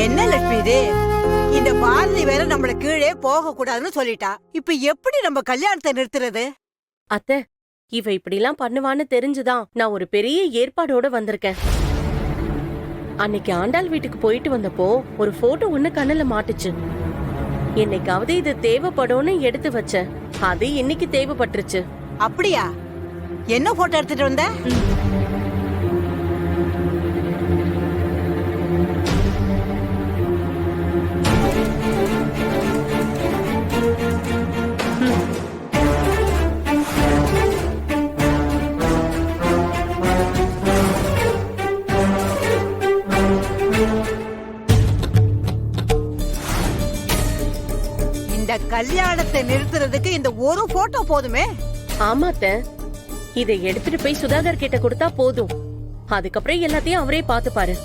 என்ன லட்சுமி இது? இந்த பாரதி வேற நம்மள கீழே போக கூடாதுன்னு சொல்லிட்டா. இப்ப எப்படி நம்ம கல்யாணத்தை நிறுத்துறது? அத்தை, இவ இப்படிலாம் பண்ணுவான்னு தெரிஞ்சுதான் நான் ஒரு பெரிய ஏற்பாடோட வந்திருக்கேன். அன்னைக்கு ஆண்டாள் வீட்டுக்கு போயிட்டு வந்தப்போ ஒரு போட்டோ ஒண்ணு கண்ணுல மாட்டுச்சு. என்னைக்காவது இது தேவைப்படும்னு எடுத்து வச்சேன். அது இன்னைக்கு தேவைப்பட்டுருச்சு. அப்படியா? என்ன போட்டோ எடுத்துட்டு வந்த? இந்த கல்யாணத்தை நிறுத்துறதுக்கு இந்த ஒரு போட்டோ போதுமே. ஆமாத்த, இதை எடுத்துட்டு போய் சுதாகர் கிட்ட கொடுத்தா போதும். அதுக்கப்புறம் எல்லாத்தையும் அவரே பாத்துப்பாரு.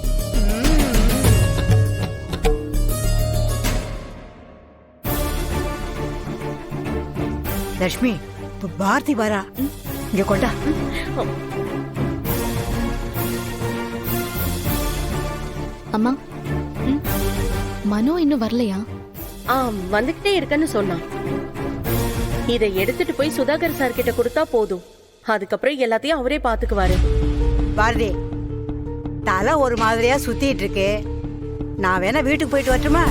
லட்சுமி, இப்ப பாரதி வரா, இங்க கொண்டா. அம்மா, மனோ இன்னும் வரலையா? வந்துகிட்டே இருக்கன்னு சொன்னான். இதை எடுத்துட்டு போய் சுதாகர் சார் கிட்ட கொடுத்தா போதும். அதுக்கப்புறம் எல்லாத்தையும் அவரே பாத்துக்குவாரு. பாரதி, தலை ஒரு மாதிரியா சுத்திட்டு இருக்கு. நான் வேணா வீட்டுக்கு போயிட்டு வரட்டுமா?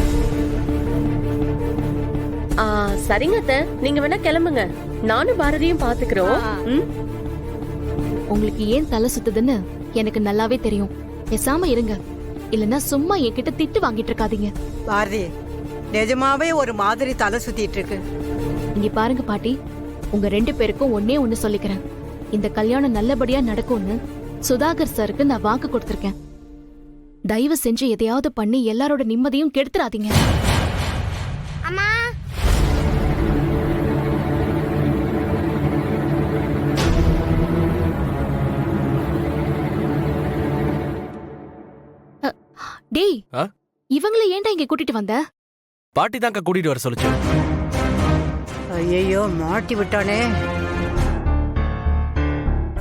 சரிங்க அத்தை, நீங்க வேணா கிளம்புங்க. நானும் பாரதியும் பாத்துக்கிறோம். உங்களுக்கு ஏன் தலை சுத்துதுன்னு எனக்கு நல்லாவே தெரியும். பேசாம இருங்க, இல்லன்னா சும்மா என்கிட்ட திட்டு வாங்கிட்டு இருக்காதீங்க. பாரதி, நிஜமாவே ஒரு மாதிரி தலை சுத்திட்டு இருக்கு. இங்க பாருங்க பாட்டி, உங்க 2 பேருக்கும் ஒன்னே ஒண்ணு சொல்லிக்கிறேன். இந்த கல்யாணம் நல்லபடியா நடக்கும்னு சுதாகர் சாருக்கு நான் வாக்கு கொடுத்திருக்கேன். தயவு செஞ்சு எதையாவது பண்ணி எல்லாரோட நிம்மதியும் கெடுத்துறாதீங்க. அம்மா, டேய், இவங்கள ஏன்டா இங்க கூட்டிட்டு வந்த? பாட்டி தாங்க கூட்டிட்டு வர சொல்லுச்சு. ஐயோ, மாட்டி விட்டானே.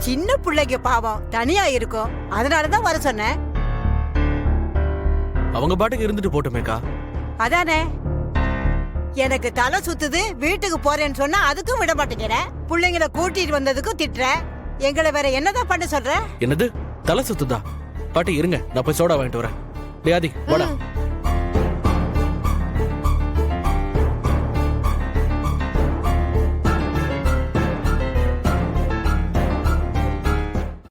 சின்ன பிள்ளைங்க பாவம் தனியா இருக்கும், அதனாலதான் வர சொன்னேன். அவங்க பாட்டுக்கு இருந்துட்டு போட்டுமேக்கா. அதானே, எனக்கு தலை சுத்துது வீட்டுக்கு போறேன்னு சொன்னா அதுக்கும் விட மாட்டேங்கிற. பிள்ளைங்களை கூட்டிட்டு வந்ததுக்கும் திட்டுற. எங்களை வேற என்னதான் பண்ண சொல்ற? என்னது தலை சுத்துதா? பாட்டி இருங்க, நான் போய் சோடா வாங்கிட்டு வரேன். டேய் ஆதி, வாடா.